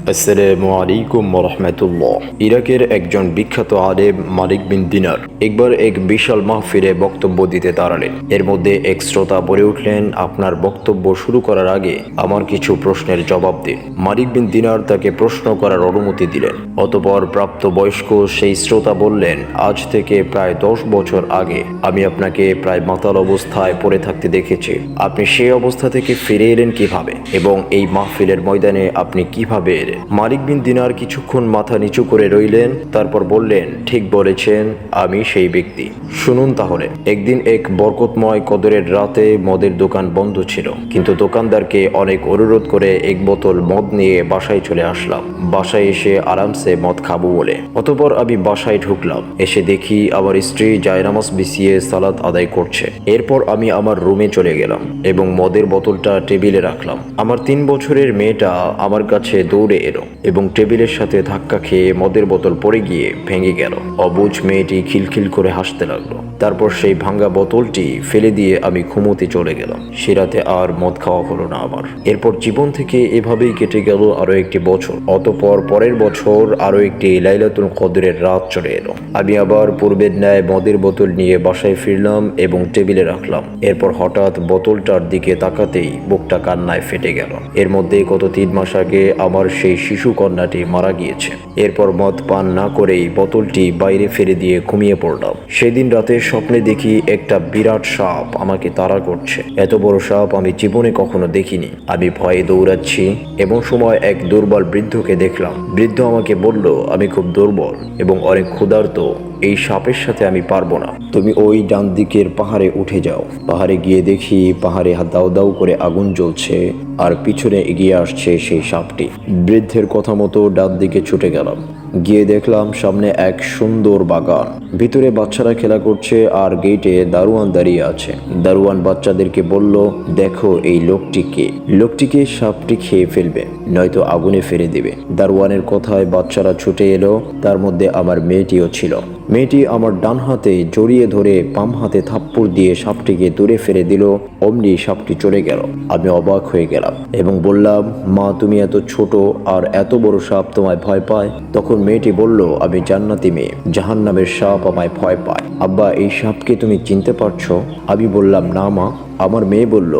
আসসালামু আলাইকুম রাহমাতুল্লাহ। ইরাকের একজন বিখ্যাত আলেম মালিক বিন দিনার একবার এক বিশাল মাহফিলে বক্তব্য দিতে দাঁড়ালেন। এর মধ্যে এক শ্রোতা বলে উঠলেন, আপনার বক্তব্য শুরু করার আগে আমার কিছু প্রশ্নের জবাব দিন। মালিক বিন দিনার তাকে প্রশ্ন করার অনুমতি দিলেন। অতঃপর প্রাপ্তবয়স্ক সেই শ্রোতা বললেন, আজ থেকে প্রায় 10 বছর আগে আমি আপনাকে প্রায় মাতাল অবস্থায় পড়ে থাকতে দেখেছি। আপনি সেই অবস্থা থেকে ফিরে এলেন কিভাবে এবং এই মাহফিলের ময়দানে আপনি কিভাবে এলেন? মালিক বিন দিনার কিছুক্ষণ মাথা নিচু করে রইলেন, তারপর বললেন, ঠিক বলেছেন, আমি সেই ব্যক্তি। শুনুন তাহলে। একদিন এক বরকতময় কদরের রাতে মদের দোকান বন্ধ ছিল, কিন্তু দোকানদারকে অনেক অনুরোধ করে এক বোতল মদ নিয়ে বাসায় চলে আসলাম। বাসায় এসে আরামসে মদ খাবো বলে। অতঃপর আমি বাসায় ঢুকলাম। এসে দেখি আমার স্ত্রী জায়নামাজ বিছিয়ে সালাত আদায় করছে। এরপর আমি আমার রুমে চলে গেলাম এবং মদের বোতলটা টেবিলে রাখলাম। আমার 3 বছরের মেয়েটা আমার কাছে দৌড়ে এলো এবং টেবিলের সাথে ধাক্কা খেয়ে মদের বোতল পড়ে গিয়ে ভেঙে গেল। অবুঝ মেয়েটি খিলখিল করে হাসতে লাগলো। তারপর সেই ভাঙা বোতলটি ফেলে দিয়ে আমি ঘুমোতে চলে গেলাম। সে রাতে আর মদ খাওয়া হলো না আমার। এরপর জীবন থেকে এভাবেই কেটে গেল আরো একটি বছর। অতঃপর পরের বছর আরো একটি লাইলাতুল কদরের রাত চলে এলো। আমি আবার পূর্বের ন্যায় মদের বোতল নিয়ে বাসায় ফিরলাম এবং টেবিলে রাখলাম। এরপর হঠাৎ বোতলটার দিকে তাকাতেই বুকটা কান্নায় ফেটে গেল। এর মধ্যে গত 3 মাস আগে আমার সেই শিশু কন্যাটি মারা গিয়েছে। এরপর মদ পান না করেই বোতলটি বাইরে ফেলে দিয়ে ঘুমিয়ে পড়লাম। সেদিন রাতে স্বপ্নে দেখি একটা বিরাট সাপ আমাকে তাড়া করছে। এত বড় সাপ আমি জীবনে কখনো দেখিনি। আমি ভয়ে দৌড়াচ্ছি। এমন সময় এক দুর্বল বৃদ্ধকে দেখলাম। বৃদ্ধ আমাকে বলল, আমি খুব দুর্বল এবং অনেক ক্ষুধার্ত, এই সাপের সাথে আমি পারবো না। তুমি ওই ডান দিকের পাহাড়ে উঠে যাও। পাহাড়ে গিয়ে দেখি পাহাড়ে দাউ দাউ করে আগুন জ্বলছে আর পিছনে এগিয়ে আসছে সেই সাপটি। বৃদ্ধের কথা মতো ডান দিকে ছুটে গেলাম। গিয়ে দেখলাম সামনে এক সুন্দর বাগান। ভিতরে বাচ্চারা খেলা করছে আর গেটে দারোয়ান দাঁড়িয়ে আছে। দারোয়ান বাচ্চাদেরকে বলল, দেখো এই লোকটিকে। লোকটিকে সাপটি খেয়ে ফেলবে, নয়তো আগুনে ফেলে দেবে। দারোয়ানের কথায় বাচ্চারা ছুটে এলো। তার মধ্যে আমার মেয়েটিও ছিল। মেয়েটি আমার ডান হাতে জড়িয়ে ধরে বাম হাতে থাপ্পড় দিয়ে সাপটিকে দূরে ফেলে দিল। অমনি সাপটি চলে গেল। আমি অবাক হয়ে গেলাম এবং বললাম, মা, তুমি এত ছোট আর এত বড় সাপ তোমায় ভয় পায়? তখন মেয়েটি বলল, আমি জান্নাতি মেয়ে, জাহান্নামের সাপ আমায় ভয় পায়। আব্বা, এই সাপকে তুমি চিনতে পারছো? আমি বললাম, না মা। আমার মেয়ে বলল,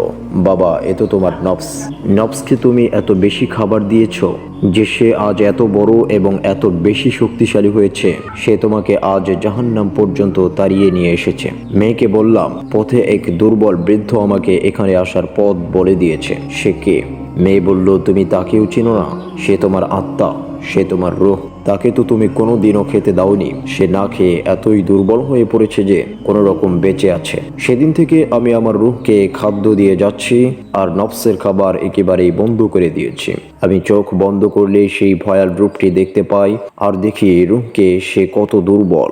বাবা, এ তো তোমার নফস। নফসকে তুমি এত বেশি খাবার দিয়েছো যে সে আজ এত বড় এবং এত বেশি শক্তিশালী হয়েছে। সে তোমাকে আজ জাহান্নাম পর্যন্ত তাড়িয়ে নিয়ে এসেছে। মেয়েকে বললাম, পথে এক দুর্বল বৃদ্ধ আমাকে এখানে আসার পথ বলে দিয়েছে। সে কে? মেয়ে বলল, তুমি তাকেও চিনো না? সে তোমার আত্মা, সে তোমার রূহ। তাকে তো তুমি কোনোদিনও খেতে দাওনি। সে না খেয়ে এতই দুর্বল হয়ে পড়েছে যে কোনো রকম বেঁচে আছে। সেদিন থেকে আমি আমার রূহকে খাদ্য দিয়ে যাচ্ছি আর নফসের খাবার একেবারেই বন্ধ করে দিয়েছি। আমি চোখ বন্ধ করলে সেই ভয়াল রূপটি দেখতে পাই আর দেখি রূহকে সে কত দুর্বল।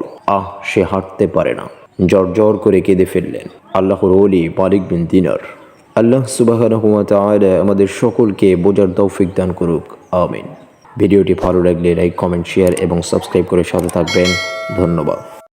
সে হাঁটতে পারে না। জর্জর করে কেঁদে ফেললেন আল্লাহর ওলি মালিক বিন দিনার। আল্লাহ সুবহানাহু ওয়া তাআলা আমাদের সকলকে বোঝার তৌফিক দান করুক, আমিন। ভিডিওটি ভালো লাগলে লাইক, কমেন্ট, শেয়ার এবং সাবস্ক্রাইব করে সাথে থাকবেন। ধন্যবাদ।